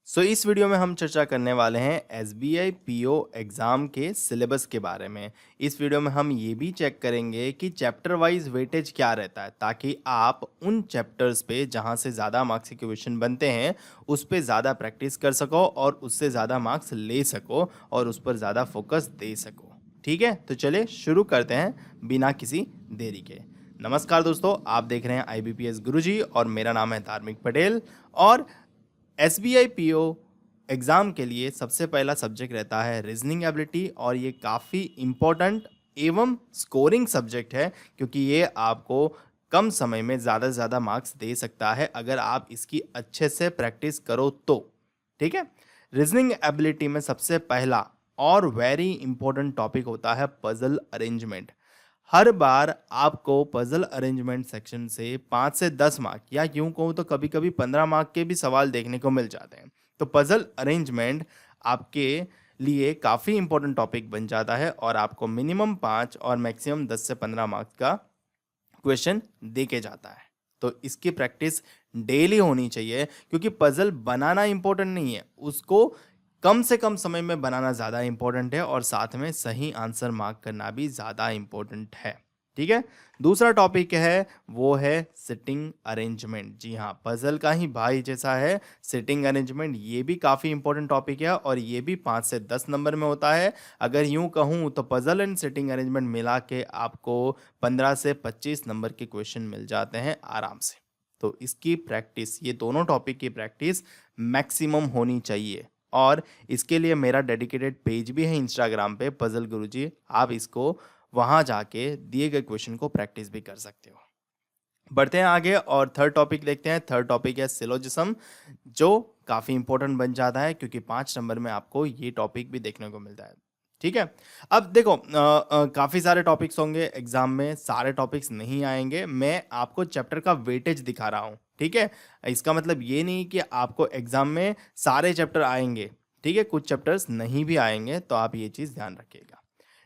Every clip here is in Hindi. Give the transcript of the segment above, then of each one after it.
इस वीडियो में हम चर्चा करने वाले हैं एसबीआई पीओ एग्ज़ाम के सिलेबस के बारे में। इस वीडियो में हम ये भी चेक करेंगे कि चैप्टर वाइज वेटेज क्या रहता है, ताकि आप उन चैप्टर्स पे जहाँ से ज़्यादा मार्क्स के क्वेश्चन बनते हैं उस पे ज़्यादा प्रैक्टिस कर सको और उससे ज़्यादा मार्क्स ले सको और उस पर ज़्यादा फोकस दे सको। ठीक है, तो चलिए शुरू करते हैं बिना किसी देरी के। नमस्कार दोस्तों, आप देख रहे हैं IBPS गुरुजी और मेरा नाम है धार्मिक पटेल। और एसबीआई पीओ एग्ज़ाम के लिए सबसे पहला सब्जेक्ट रहता है रीजनिंग एबिलिटी, और ये काफ़ी इम्पोर्टेंट एवं स्कोरिंग सब्जेक्ट है, क्योंकि ये आपको कम समय में ज़्यादा से ज़्यादा मार्क्स दे सकता है अगर आप इसकी अच्छे से प्रैक्टिस करो तो। ठीक है, रीजनिंग एबिलिटी में सबसे पहला और वेरी इंपॉर्टेंट टॉपिक होता है पजल अरेंजमेंट। हर बार आपको पजल अरेंजमेंट सेक्शन से 5 से 10 मार्क या यूं कहूँ तो कभी कभी 15 मार्क के भी सवाल देखने को मिल जाते हैं। तो पजल अरेंजमेंट आपके लिए काफ़ी इंपॉर्टेंट टॉपिक बन जाता है और आपको मिनिमम 5 और मैक्सिमम 10 से 15 मार्क्स का क्वेश्चन दे के जाता है। तो इसकी प्रैक्टिस डेली होनी चाहिए, क्योंकि पजल बनाना इंपॉर्टेंट नहीं है, उसको कम से कम समय में बनाना ज़्यादा इंपॉर्टेंट है और साथ में सही आंसर मार्क करना भी ज़्यादा इंपॉर्टेंट है। ठीक है, दूसरा टॉपिक है वो है सिटिंग अरेंजमेंट। जी हाँ, पजल का ही भाई जैसा है सिटिंग अरेंजमेंट। ये भी काफ़ी इंपॉर्टेंट टॉपिक है और ये भी 5 से 10 नंबर में होता है। अगर यूं कहूँ तो पजल एंड सिटिंग अरेंजमेंट मिला के आपको 15 से 25 नंबर के क्वेश्चन मिल जाते हैं आराम से। तो इसकी प्रैक्टिस, ये दोनों टॉपिक की प्रैक्टिस मैक्सिमम होनी चाहिए। और इसके लिए मेरा डेडिकेटेड पेज भी है इंस्टाग्राम पे, पजल गुरुजी। आप इसको वहाँ जाके दिए गए क्वेश्चन को प्रैक्टिस भी कर सकते हो। बढ़ते हैं आगे और थर्ड टॉपिक देखते हैं। थर्ड टॉपिक है सिलोजिज्म, जो काफ़ी इंपॉर्टेंट बन जाता है क्योंकि 5 नंबर में आपको ये टॉपिक भी देखने को मिलता है। ठीक है, अब देखो काफ़ी सारे टॉपिक्स होंगे एग्जाम में, सारे टॉपिक्स नहीं आएंगे। मैं आपको चैप्टर का वेटेज दिखा रहा हूँ। ठीक है, इसका मतलब ये नहीं कि आपको एग्जाम में सारे चैप्टर आएंगे। ठीक है, कुछ चैप्टर्स नहीं भी आएंगे, तो आप ये चीज़ ध्यान रखिएगा।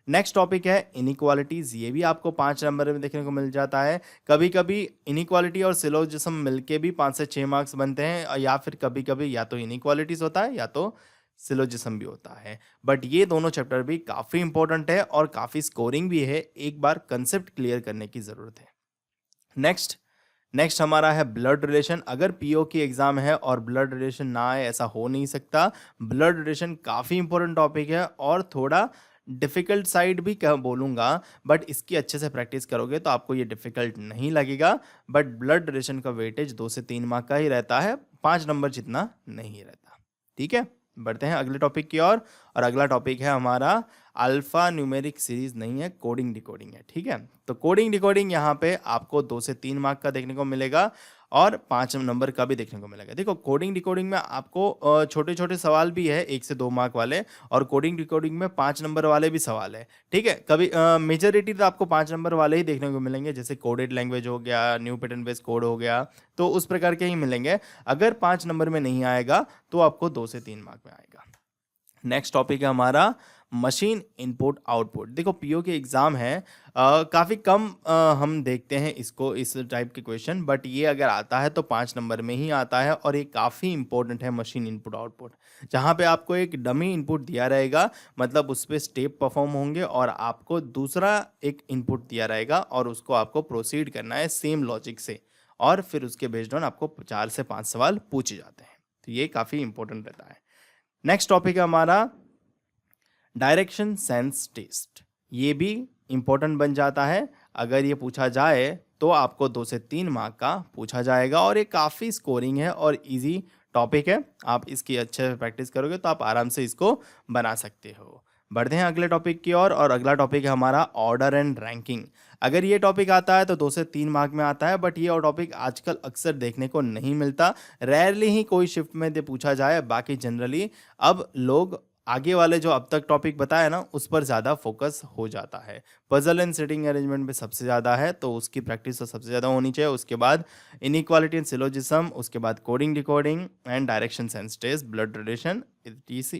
नेक्स्ट टॉपिक है इनइक्वालिटीज़। ये भी आपको 5 नंबर में देखने को मिल जाता है। कभी कभी इनइक्वालिटी और सिलोजिज्म मिलके भी 5 से 6 मार्क्स बनते हैं, या फिर कभी कभी या तो इनइक्वालिटीज़ होता है या तो सिलोजिज्म भी होता है। बट ये दोनों चैप्टर भी काफ़ी इंपॉर्टेंट है और काफ़ी स्कोरिंग भी है, एक बार कंसेप्ट क्लियर करने की ज़रूरत है। नेक्स्ट नेक्स्ट हमारा है ब्लड रिलेशन। अगर पीओ की एग्जाम है और ब्लड रिलेशन ना आए, ऐसा हो नहीं सकता। ब्लड रिलेशन काफ़ी इंपॉर्टेंट टॉपिक है और थोड़ा डिफ़िकल्ट साइड भी कह बोलूँगा, बट इसकी अच्छे से प्रैक्टिस करोगे तो आपको ये डिफ़िकल्ट नहीं लगेगा। बट ब्लड रिलेशन का वेटेज 2 से 3 मार्क का ही रहता है, 5 नंबर जितना नहीं रहता। ठीक है, बढ़ते हैं अगले टॉपिक की ओर। और अगला टॉपिक है हमारा अल्फ़ा न्यूमेरिक सीरीज़ नहीं है, कोडिंग डिकोडिंग है। ठीक है, तो कोडिंग डिकोडिंग यहाँ पे आपको 2 से 3 मार्क का देखने को मिलेगा और 5 नंबर का भी देखने को मिलेगा। देखो, कोडिंग डिकोडिंग में आपको छोटे-छोटे सवाल भी है 1 से 2 मार्क वाले, और कोडिंग डिकोडिंग में 5 नंबर वाले भी सवाल है। ठीक है, कभी मेजॉरिटी तो आपको 5 नंबर वाले ही देखने को मिलेंगे, जैसे कोडेड लैंग्वेज हो गया, न्यू पैटर्न बेस्ड कोड हो गया, तो उस प्रकार के ही मिलेंगे। अगर 5 नंबर में नहीं आएगा तो आपको 2 से 3 मार्क में आएगा। नेक्स्ट टॉपिक है हमारा मशीन इनपुट आउटपुट। देखो, पीओ के एग्ज़ाम है, काफ़ी कम हम देखते हैं इसको, इस टाइप के क्वेश्चन, बट ये अगर आता है तो 5 नंबर में ही आता है और ये काफ़ी इंपॉर्टेंट है मशीन इनपुट आउटपुट। जहाँ पे आपको एक डमी इनपुट दिया रहेगा, मतलब उस पर स्टेप परफॉर्म होंगे और आपको दूसरा एक इनपुट दिया रहेगा और उसको आपको प्रोसीड करना है सेम लॉजिक से, और फिर उसके बेस्ड ऑन आपको 4 से 5 सवाल पूछे जाते हैं। तो ये काफ़ी इंपॉर्टेंट रहता है। नेक्स्ट टॉपिक है हमारा डायरेक्शन सेंस टेस्ट। ये भी इंपॉर्टेंट बन जाता है। अगर ये पूछा जाए तो आपको 2 से 3 मार्क का पूछा जाएगा और ये काफ़ी स्कोरिंग है और इजी टॉपिक है। आप इसकी अच्छे से प्रैक्टिस करोगे तो आप आराम से इसको बना सकते हो। बढ़ते हैं अगले टॉपिक की ओर और अगला टॉपिक है हमारा ऑर्डर एंड रैंकिंग। अगर ये टॉपिक आता है तो 2 से 3 मार्क में आता है, बट ये और टॉपिक आजकल अक्सर देखने को नहीं मिलता। रेयरली ही कोई शिफ्ट में दे पूछा जाए, बाकी जनरली अब लोग आगे वाले जो अब तक टॉपिक बताया ना, उस पर ज़्यादा फोकस हो जाता है। पजल एंड सिटिंग अरेंजमेंट में सबसे ज़्यादा है, तो उसकी प्रैक्टिस तो सबसे ज़्यादा होनी चाहिए। उसके बाद इनइक्वालिटी एंड सिलोजिज्म, उसके बाद coding decoding and direction sense test, blood relation,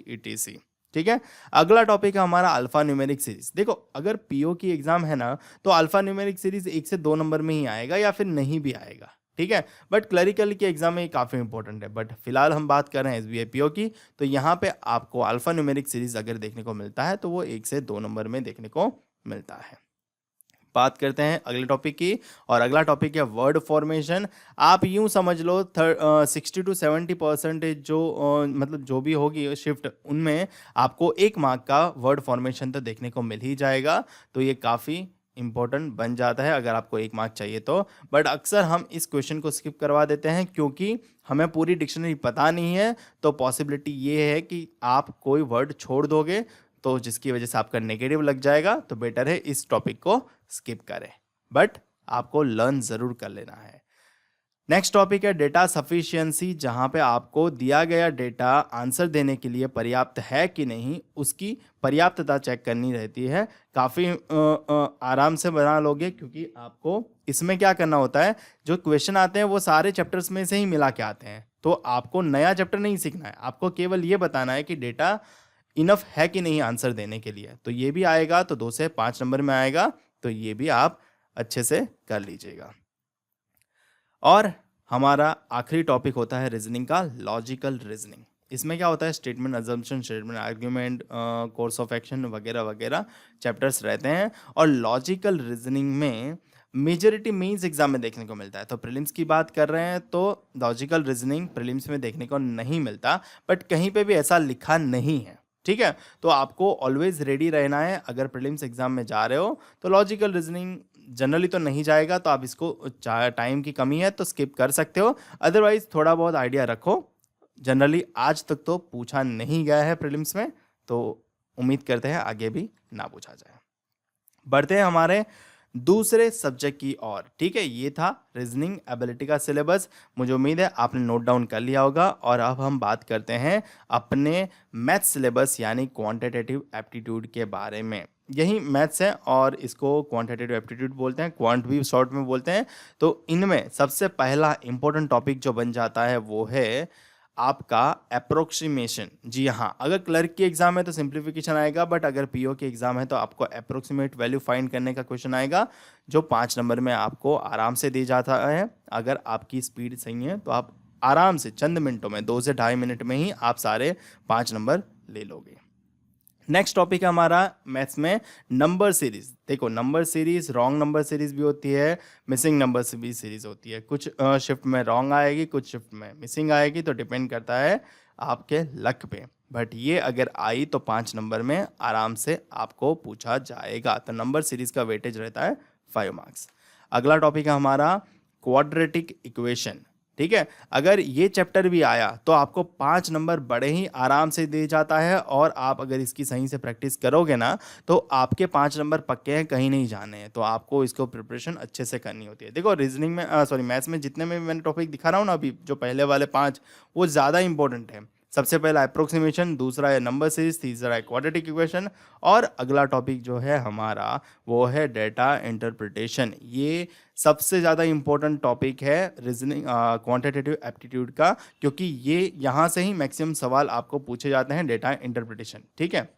ETC। ठीक है, अगला टॉपिक है हमारा अल्फा न्यूमेरिक सीरीज। देखो, अगर पीओ की एग्जाम है ना, तो अल्फा न्यूमेरिक सीरीज 1 से 2 नंबर में ही आएगा या फिर नहीं भी आएगा। ठीक है। बट क्लरिकल के एग्जाम में काफ़ी इंपॉर्टेंट है। बट फिलहाल हम बात कर रहे हैं एसबीआई पीओ की, तो यहाँ पे आपको अल्फा न्यूमेरिक सीरीज अगर देखने को मिलता है तो वो 1 से 2 नंबर में देखने को मिलता है। बात करते हैं अगले टॉपिक की, और अगला टॉपिक है वर्ड फॉर्मेशन। आप यूं समझ लो 60 to 70% जो मतलब जो भी होगी शिफ्ट, उनमें आपको 1 मार्क का वर्ड फॉर्मेशन तो देखने को मिल ही जाएगा। तो ये काफ़ी इंपॉर्टेंट बन जाता है अगर आपको 1 मार्क चाहिए तो। बट अक्सर हम इस क्वेश्चन को स्किप करवा देते हैं क्योंकि हमें पूरी डिक्शनरी पता नहीं है, तो पॉसिबिलिटी ये है कि आप कोई वर्ड छोड़ दोगे तो जिसकी वजह से आपका नेगेटिव लग जाएगा। तो बेटर है इस टॉपिक को स्किप करें, बट आपको लर्न ज़रूर कर लेना है। नेक्स्ट टॉपिक है डेटा सफिशिएंसी, जहां पे आपको दिया गया डेटा आंसर देने के लिए पर्याप्त है कि नहीं, उसकी पर्याप्तता चेक करनी रहती है। काफ़ी आराम से बना लोगे क्योंकि आपको इसमें क्या करना होता है, जो क्वेश्चन आते हैं वो सारे चैप्टर्स में से ही मिला के आते हैं। तो आपको नया चैप्टर नहीं सीखना है, आपको केवल ये बताना है कि डेटा इनफ है कि नहीं आंसर देने के लिए। तो ये भी आएगा, तो 2 से 5 नंबर में आएगा, तो ये भी आप अच्छे से कर लीजिएगा। और हमारा आखिरी टॉपिक होता है रीजनिंग का, लॉजिकल रीजनिंग। इसमें क्या होता है, statement assumption, statement argument, course of action वगैरह वगैरह चैप्टर्स रहते हैं। और लॉजिकल रीजनिंग में मेजॉरिटी मेंस एग्जाम में देखने को मिलता है। तो प्रीलिम्स की बात कर रहे हैं तो लॉजिकल रीजनिंग प्रीलिम्स में देखने को नहीं मिलता, बट कहीं पे भी ऐसा लिखा नहीं है, ठीक है। तो आपको ऑलवेज रेडी रहना है। अगर प्रीलिम्स एग्जाम में जा रहे हो तो लॉजिकल रीजनिंग जनरली तो नहीं जाएगा, तो आप इसको टाइम की कमी है तो स्किप कर सकते हो, अदरवाइज थोड़ा बहुत आइडिया रखो। जनरली आज तक तो पूछा नहीं गया है प्रीलिम्स में, तो उम्मीद करते हैं आगे भी ना पूछा जाए। बढ़ते हैं हमारे दूसरे सब्जेक्ट की ओर, ठीक है। ये था रीजनिंग एबिलिटी का सिलेबस। मुझे उम्मीद है आपने नोट डाउन कर लिया होगा। और अब हम बात करते हैं अपने मैथ सिलेबस यानी क्वांटिटेटिव एप्टीट्यूड के बारे में। यही मैथ्स है और इसको क्वांटिटेटिव एप्टीट्यूड बोलते हैं, क्वांट भी शॉर्ट में बोलते हैं। तो इनमें सबसे पहला इंपॉर्टेंट टॉपिक जो बन जाता है वो है आपका अप्रोक्सीमेशन। जी हाँ, अगर क्लर्क की एग्जाम है तो सिंप्लीफिकेशन आएगा, बट अगर पीओ की एग्जाम है तो आपको अप्रोक्सीमेट वैल्यू फाइंड करने का क्वेश्चन आएगा, जो 5 नंबर में आपको आराम से दी जाता है। अगर आपकी स्पीड सही है तो आप आराम से चंद मिनटों में, 2 से 2.5 मिनट में ही आप सारे 5 नंबर ले लोगे। नेक्स्ट टॉपिक है हमारा मैथ्स में नंबर सीरीज। देखो, number series wrong number series भी होती है, मिसिंग नंबर भी सीरीज होती है। कुछ शिफ्ट में रॉन्ग आएगी, कुछ शिफ्ट में मिसिंग आएगी, तो डिपेंड करता है आपके लक पे। बट ये अगर आई तो 5 नंबर में आराम से आपको पूछा जाएगा। तो नंबर सीरीज का वेटेज रहता है 5 मार्क्स। अगला टॉपिक है हमारा क्वाड्रेटिक इक्वेशन, ठीक है। अगर ये चैप्टर भी आया तो आपको 5 नंबर बड़े ही आराम से दे जाता है, और आप अगर इसकी सही से प्रैक्टिस करोगे ना तो आपके 5 नंबर पक्के हैं, कहीं नहीं जाने हैं। तो आपको इसको प्रिपरेशन अच्छे से करनी होती है। देखो, रीजनिंग में मैथ्स में जितने में मैंने टॉपिक दिखा रहा हूँ ना अभी, जो पहले वाले 5 वो ज़्यादा इंपॉर्टेंट है। सबसे पहला अप्रोक्सीमेशन, दूसरा है नंबर सीरीज, तीसरा है क्वाड्रेटिक इक्वेशन, और अगला टॉपिक जो है हमारा वो है डेटा इंटरप्रिटेशन। ये सबसे ज़्यादा इंपॉर्टेंट टॉपिक है रीजनिंग क्वांटिटेटिव एप्टीट्यूड का, क्योंकि ये यहाँ से ही मैक्सिमम सवाल आपको पूछे जाते हैं, डेटा इंटरप्रिटेशन, ठीक है।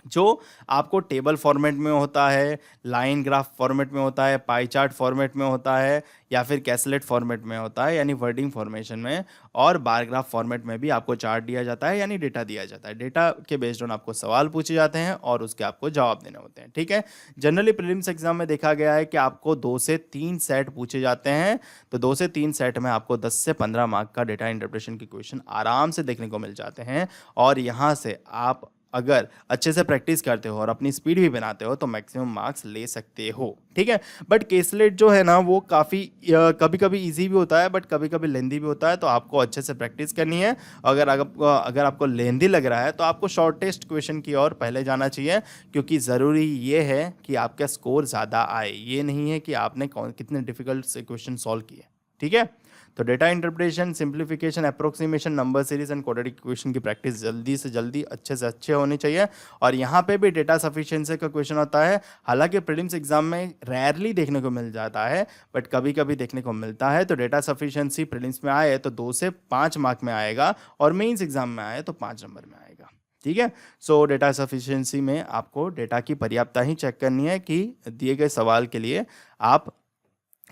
जो आपको टेबल फॉर्मेट में होता है, लाइन ग्राफ फॉर्मेट में होता है, पाई चार्ट फॉर्मेट में होता है, या फिर कैसलेट फॉर्मेट में होता है यानी वर्डिंग फॉर्मेशन में, और बार ग्राफ फॉर्मेट में भी आपको चार्ट दिया जाता है यानी डेटा दिया जाता है। डेटा के बेस्ड ऑन आपको सवाल पूछे जाते हैं और उसके आपको जवाब देने होते हैं, ठीक है। जनरली प्रीलिम्स एग्जाम में देखा गया है कि आपको 2 से 3 सेट पूछे जाते हैं। तो 2 से 3 सेट में आपको 10 से 15 मार्क का डेटा इंटरप्रिटेशन के क्वेश्चन आराम से देखने को मिल जाते हैं। और यहाँ से आप अगर अच्छे से प्रैक्टिस करते हो और अपनी स्पीड भी बनाते हो तो मैक्सिमम मार्क्स ले सकते हो, ठीक है। बट केसलेट जो है ना वो काफ़ी कभी कभी इजी भी होता है, बट कभी कभी लेंदी भी होता है। तो आपको अच्छे से प्रैक्टिस करनी है। अगर आपको लेंदी लग रहा है तो आपको शॉर्टेस्ट क्वेश्चन की ओर पहले जाना चाहिए, क्योंकि ज़रूरी ये है कि आपका स्कोर ज़्यादा आए, ये नहीं है कि आपने कितने डिफिकल्ट से क्वेश्चन सॉल्व किए, ठीक है। तो data interpretation, simplification, approximation, number series and quadratic equation की प्रैक्टिस जल्दी से जल्दी अच्छे से अच्छे होनी चाहिए। और यहाँ पे भी डेटा सफिशिएंसी का क्वेश्चन होता है। हालांकि प्रीलिम्स एग्जाम में रेयरली देखने को मिल जाता है, बट कभी कभी देखने को मिलता है। तो डेटा सफिशिएंसी प्रीलिम्स में आए तो 2 से 5 मार्क में आएगा, और मेंस एग्जाम में आए तो 5 नंबर में आएगा, ठीक है। सो डेटा सफिशिएंसी में आपको डेटा की पर्याप्तता ही चेक करनी है कि दिए गए सवाल के लिए आप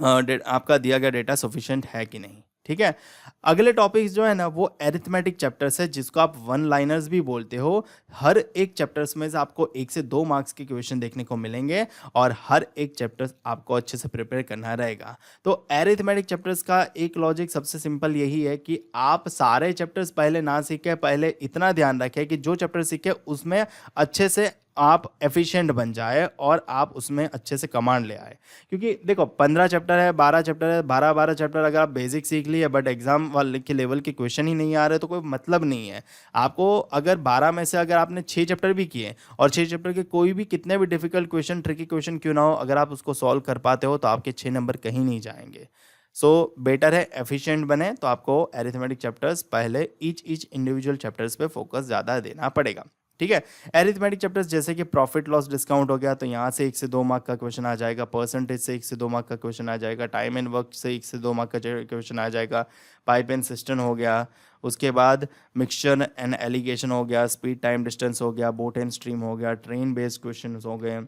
आपका दिया गया डेटा सफिशिएंट है कि नहीं। ठीक है। अगले टॉपिक्स जो है ना वो एरिथमेटिक चैप्टर्स है, जिसको आप वन लाइनर्स भी बोलते हो। हर एक चैप्टर्स में से आपको 1 से 2 मार्क्स के क्वेश्चन देखने को मिलेंगे और हर एक चैप्टर आपको अच्छे से प्रिपेयर करना रहेगा। तो एरिथमेटिक चैप्टर्स का एक लॉजिक सबसे सिंपल यही है कि आप सारे चैप्टर्स पहले ना सीखें, पहले इतना ध्यान रखें कि जो चैप्टर सीखे उसमें अच्छे से आप एफिशिएंट बन जाए और आप उसमें अच्छे से कमांड ले आए। क्योंकि देखो 15 चैप्टर है, 12 चैप्टर है, 12 चैप्टर अगर आप बेसिक सीख लिए बट एग्जाम वाले के लेवल के क्वेश्चन ही नहीं आ रहे तो कोई मतलब नहीं है। आपको अगर 12 में से अगर आपने 6 चैप्टर भी किए और 6 चैप्टर के कोई भी कितने भी डिफिकल्ट क्वेश्चन, ट्रिकी क्वेश्चन क्यों ना हो, अगर आप उसको सॉल्व कर पाते हो तो आपके 6 नंबर कहीं नहीं जाएंगे। सो बेटर है एफिशिएंट बने, तो आपको एरिथमेटिक चैप्टर्स पहले ईच इंडिविजुअल चैप्टर्स पे फोकस ज़्यादा देना पड़ेगा। ठीक है। एरिथमेटिक चैप्टर्स जैसे कि प्रॉफिट लॉस डिस्काउंट हो गया, तो यहाँ से 1 से 2 मार्क का क्वेश्चन आ जाएगा। परसेंटेज से 1 से 2 मार्क का क्वेश्चन आ जाएगा। टाइम एंड वर्क से 1 से 2 मार्क का क्वेश्चन आ जाएगा। पाइप एंड सिस्टम हो गया। उसके बाद मिक्सचर एंड एलिगेशन हो गया। स्पीड टाइम डिस्टेंस हो गया। बोट एंड स्ट्रीम हो गया। ट्रेन बेस्ड क्वेश्चन हो गए।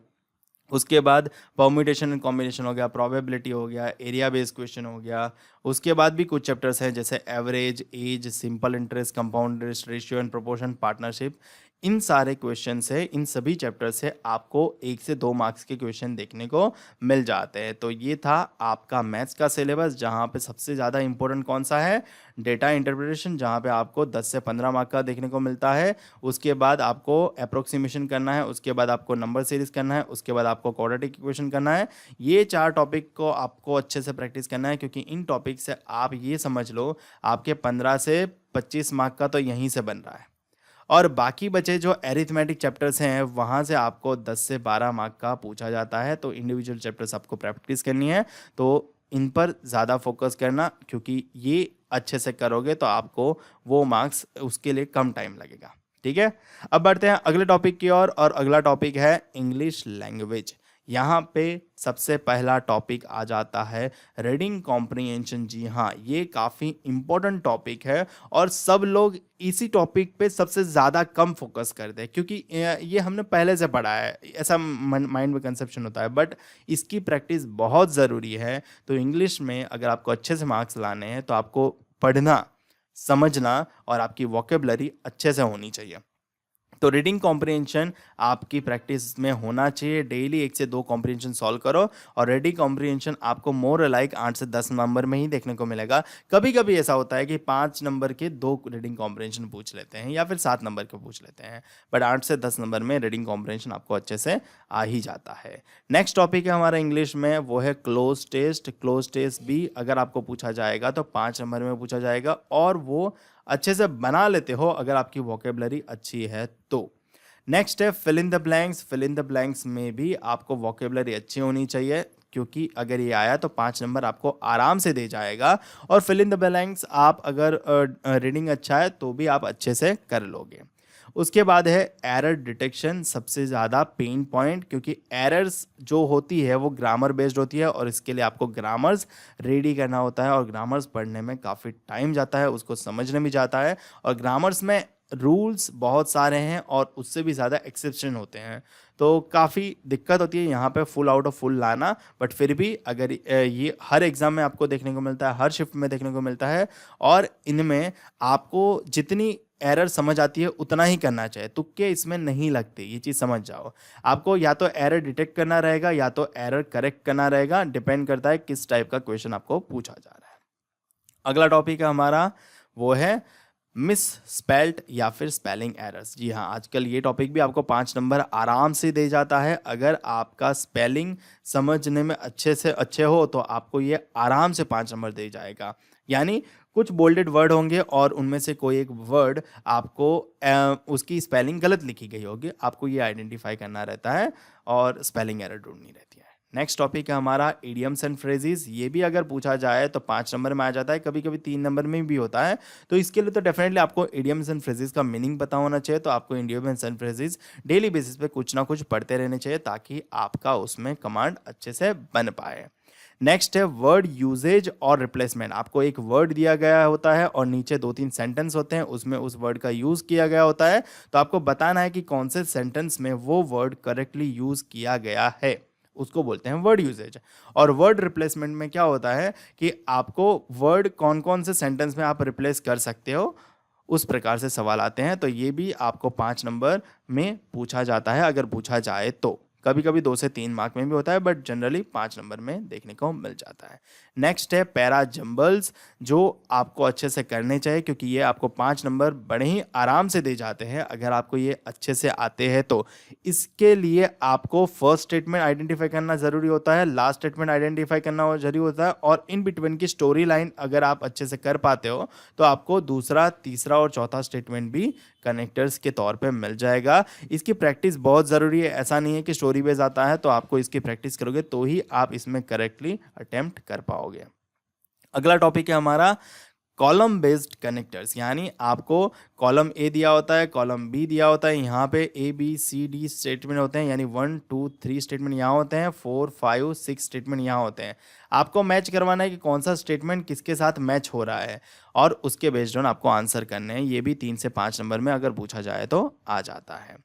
उसके बाद परम्यूटेशन एंड कॉम्बिनेशन हो गया। प्रोबेबिलिटी हो गया। एरिया बेस्ड क्वेश्चन हो गया। उसके बाद भी कुछ चैप्टर्स हैं जैसे average, age, simple interest, compound interest, ratio and proportion, partnership. इन सारे क्वेश्चन से, इन सभी चैप्टर से आपको 1 से 2 मार्क्स के क्वेश्चन देखने को मिल जाते हैं। तो ये था आपका मैथ्स का सिलेबस, जहाँ पे सबसे ज़्यादा इंपॉर्टेंट कौन सा है, डेटा इंटरप्रिटेशन, जहाँ पे आपको 10 से 15 मार्क का देखने को मिलता है। उसके बाद आपको अप्रोक्सीमेशन करना है। उसके बाद आपको नंबर सीरीज करना है। उसके बाद आपको क्वाड्रेटिक इक्वेशन करना है। ये 4 टॉपिक को आपको अच्छे से प्रैक्टिस करना है, क्योंकि इन टॉपिक से आप ये समझ लो आपके 15 से 25 मार्क का तो यहीं से बन रहा है। और बाकी बचे जो एरिथमेटिक चैप्टर्स हैं वहाँ से आपको 10 से 12 मार्क का पूछा जाता है। तो इंडिविजुअल चैप्टर्स आपको प्रैक्टिस करनी है, तो इन पर ज़्यादा फोकस करना, क्योंकि ये अच्छे से करोगे तो आपको वो मार्क्स उसके लिए कम टाइम लगेगा। ठीक है। अब बढ़ते हैं अगले टॉपिक की ओर, और अगला टॉपिक है इंग्लिश लैंग्वेज। यहाँ पे सबसे पहला टॉपिक आ जाता है रीडिंग कॉम्प्रिहेंशन। जी हाँ, ये काफ़ी इम्पोर्टेंट टॉपिक है और सब लोग इसी टॉपिक पे सबसे ज़्यादा कम फोकस करते हैं, क्योंकि ये हमने पहले से पढ़ा है, ऐसा माइंड में कंसेप्शन होता है। बट इसकी प्रैक्टिस बहुत ज़रूरी है। तो इंग्लिश में अगर आपको अच्छे से मार्क्स लाने हैं तो आपको पढ़ना, समझना और आपकी वोकेबलरी अच्छे से होनी चाहिए। तो रीडिंग कॉम्प्रिहेंशन आपकी प्रैक्टिस में होना चाहिए। डेली 1 से 2 कॉम्प्रिहेंशन सॉल्व करो, और रीडिंग कॉम्प्रिहेंशन आपको मोर लाइक 8 से 10 नंबर में ही देखने को मिलेगा। कभी कभी ऐसा होता है कि 5 नंबर के 2 रीडिंग कॉम्प्रिहेंशन पूछ लेते हैं, या फिर 7 नंबर के पूछ लेते हैं, बट 8 से 10 नंबर में रीडिंग कॉम्प्रिहेंशन आपको अच्छे से आ ही जाता है। नेक्स्ट टॉपिक है हमारा इंग्लिश में, वो है क्लोज टेस्ट। क्लोज टेस्ट भी अगर आपको पूछा जाएगा तो 5 नंबर में पूछा जाएगा, और वो अच्छे से बना लेते हो अगर आपकी वोकेबलरी अच्छी है तो। नेक्स्ट है fill in the blanks. Fill in the blanks में भी आपको वोकेबलरी अच्छी होनी चाहिए, क्योंकि अगर ये आया तो 5 नंबर आपको आराम से दे जाएगा। और फिल इन द ब्लैंक्स आप अगर रीडिंग अच्छा है तो भी आप अच्छे से कर लोगे। उसके बाद है एरर डिटेक्शन, सबसे ज़्यादा पेन पॉइंट, क्योंकि एरर्स जो होती है वो ग्रामर बेस्ड होती है, और इसके लिए आपको ग्रामर्स रेडी करना होता है, और ग्रामर्स पढ़ने में काफ़ी टाइम जाता है, उसको समझने में जाता है। और ग्रामर्स में रूल्स बहुत सारे हैं और उससे भी ज़्यादा एक्सेप्शन होते हैं, तो काफ़ी दिक्कत होती है यहाँ पे फुल आउट ऑफ फुल लाना। बट फिर भी अगर ये हर एग्ज़ाम में आपको देखने को मिलता है, हर शिफ्ट में देखने को मिलता है, और इनमें आपको जितनी एरर समझ आती है उतना ही करना चाहिए। तुक्के इसमें नहीं लगते, ये चीज़ समझ जाओ। आपको या तो एरर डिटेक्ट करना रहेगा या तो एरर करेक्ट करना रहेगा, डिपेंड करता है किस टाइप का क्वेश्चन आपको पूछा जा रहा है। अगला टॉपिक है हमारा, वो है मिस स्पेल्ट या फिर स्पेलिंग एरर्स। जी हाँ, आजकल ये टॉपिक भी आपको 5 नंबर आराम से दे जाता है। अगर आपका स्पेलिंग समझने में अच्छे से अच्छे हो तो आपको ये आराम से 5 नंबर दे जाएगा। यानी कुछ बोल्डेड वर्ड होंगे और उनमें से कोई एक वर्ड आपको उसकी स्पेलिंग गलत लिखी गई होगी, आपको ये आइडेंटिफाई करना रहता है और स्पेलिंग एरर ढूंढनी रहती है। नेक्स्ट टॉपिक है हमारा इडियम्स एंड फ्रेजेस। ये भी अगर पूछा जाए तो 5 नंबर में आ जाता है, कभी कभी 3 नंबर में भी होता है। तो इसके लिए तो डेफिनेटली आपको इडियम्स एंड फ्रेजेस का मीनिंग पता होना चाहिए। तो आपको idioms and phrases daily basis पे कुछ ना कुछ पढ़ते रहने चाहिए, ताकि आपका उसमें कमांड अच्छे से बन पाए। नेक्स्ट है वर्ड यूजेज और रिप्लेसमेंट। आपको एक वर्ड दिया गया होता है और नीचे 2-3 सेंटेंस होते हैं, उसमें उस वर्ड का यूज़ किया गया होता है। तो आपको बताना है कि कौन से सेंटेंस में वो वर्ड करेक्टली यूज़ किया गया है। उसको बोलते हैं वर्ड यूजेज। और वर्ड रिप्लेसमेंट में क्या होता है कि आपको वर्ड कौन कौन से सेंटेंस में आप रिप्लेस कर सकते हो, उस प्रकार से सवाल आते हैं। तो ये भी आपको 5 नंबर में पूछा जाता है, अगर पूछा जाए तो। कभी कभी 2 से 3 मार्क में भी होता है, बट जनरली 5 नंबर में देखने को मिल जाता है। नेक्स्ट है पैरा जंबल्स, जो आपको अच्छे से करने चाहिए, क्योंकि ये आपको 5 नंबर बड़े ही आराम से दे जाते हैं अगर आपको ये अच्छे से आते हैं तो। इसके लिए आपको फर्स्ट स्टेटमेंट आइडेंटिफाई करना ज़रूरी होता है, लास्ट स्टेटमेंट आइडेंटिफाई करना जरूरी होता है, और इन बिटवीन की स्टोरी लाइन अगर आप अच्छे से कर पाते हो तो आपको दूसरा, तीसरा और चौथा स्टेटमेंट भी कनेक्टर्स के तौर पे मिल जाएगा। इसकी प्रैक्टिस बहुत ज़रूरी है। ऐसा नहीं है कि स्टोरी बेस आता है तो आपको इसकी प्रैक्टिस करोगे तो ही आप इसमें करेक्टली अटेम्प्ट कर पाओगे। अगला टॉपिक है हमारा कॉलम बेस्ड कनेक्टर्स, यानी आपको कॉलम ए दिया होता है, कॉलम बी दिया होता है, यहाँ पे A B C D statement होते हैं, यानी 1 2 3 स्टेटमेंट यहाँ होते हैं, 4 5 6 स्टेटमेंट यहाँ होते हैं। आपको मैच करवाना है कि कौन सा स्टेटमेंट किसके साथ मैच हो रहा है, और उसके बेस्ड ऑन आपको आंसर करने हैं। ये भी 3 से 5 नंबर में अगर पूछा जाए तो आ जाता है।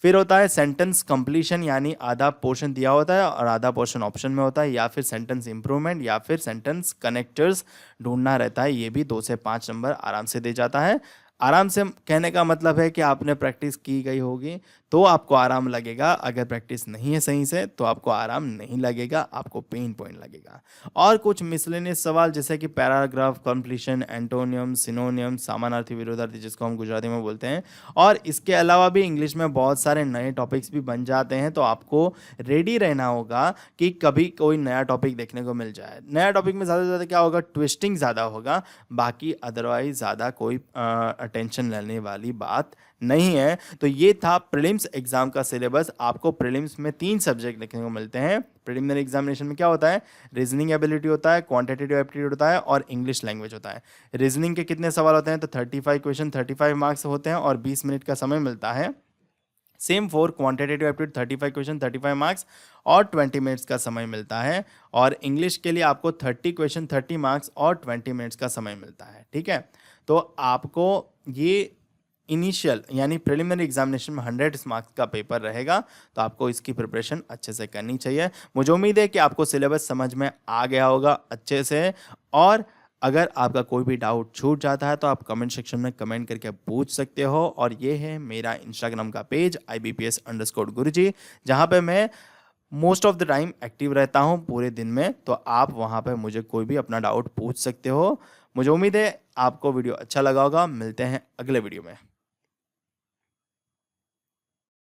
फिर होता है सेंटेंस कंप्लीशन, यानी आधा पोर्शन दिया होता है और आधा पोर्शन ऑप्शन में होता है, या फिर सेंटेंस इंप्रूवमेंट, या फिर सेंटेंस कनेक्टर्स ढूंढना रहता है। ये भी 2 से 5 नंबर आराम से दे जाता है। आराम से कहने का मतलब है कि आपने प्रैक्टिस की गई होगी तो आपको आराम लगेगा, अगर प्रैक्टिस नहीं है सही से तो आपको आराम नहीं लगेगा, आपको पेन पॉइंट लगेगा। और कुछ मिसलेनियस सवाल जैसे कि पैराग्राफ कंप्लीशन, एंटोनियम, सिनोनियम, समानार्थी, विरोधार्थी, जिसको हम गुजराती में बोलते हैं। और इसके अलावा भी इंग्लिश में बहुत सारे नए टॉपिक्स भी बन जाते हैं, तो आपको रेडी रहना होगा कि कभी कोई नया टॉपिक देखने को मिल जाए। नया टॉपिक में ज़्यादा से ज़्यादा क्या होगा, ट्विस्टिंग ज़्यादा होगा, बाकी अदरवाइज ज़्यादा कोई अटेंशन लेने वाली बात नहीं है। तो ये था प्रीलिम्स एग्जाम का सिलेबस। आपको प्रीलिम्स में 3 सब्जेक्ट देखने को मिलते हैं। प्रीलिमिनरी एग्जामिनेशन में क्या होता है, रीजनिंग एबिलिटी होता है, क्वांटिटेटिव एप्टीट्यूड होता है, और इंग्लिश लैंग्वेज होता है। रीजनिंग के कितने सवाल होते हैं, तो 35 क्वेश्चन, 35 मार्क्स होते हैं और 20 मिनट का समय मिलता है। Same for quantitative aptitude, 35 question, 35 marks और 20 मिनट्स का समय मिलता है। और इंग्लिश के लिए आपको 30 क्वेश्चन, 30 मार्क्स और 20 मिनट्स का समय मिलता है। ठीक है, तो आपको ये इनिशियल यानी प्रिलिमिनरी एग्जामिनेशन में 100 मार्क्स का पेपर रहेगा, तो आपको इसकी प्रिपरेशन अच्छे से करनी चाहिए। मुझे उम्मीद है कि आपको सिलेबस समझ में आ गया होगा अच्छे से। और अगर आपका कोई भी डाउट छूट जाता है तो आप कमेंट सेक्शन में कमेंट करके पूछ सकते हो। और ये है मेरा इंस्टाग्राम का पेज IBPS_गुरुजी, जहाँ पे मैं most of the time active रहता हूँ पूरे दिन में, तो आप वहाँ पे मुझे कोई भी अपना डाउट पूछ सकते हो। मुझे उम्मीद है आपको वीडियो अच्छा लगा होगा। मिलते हैं अगले वीडियो में।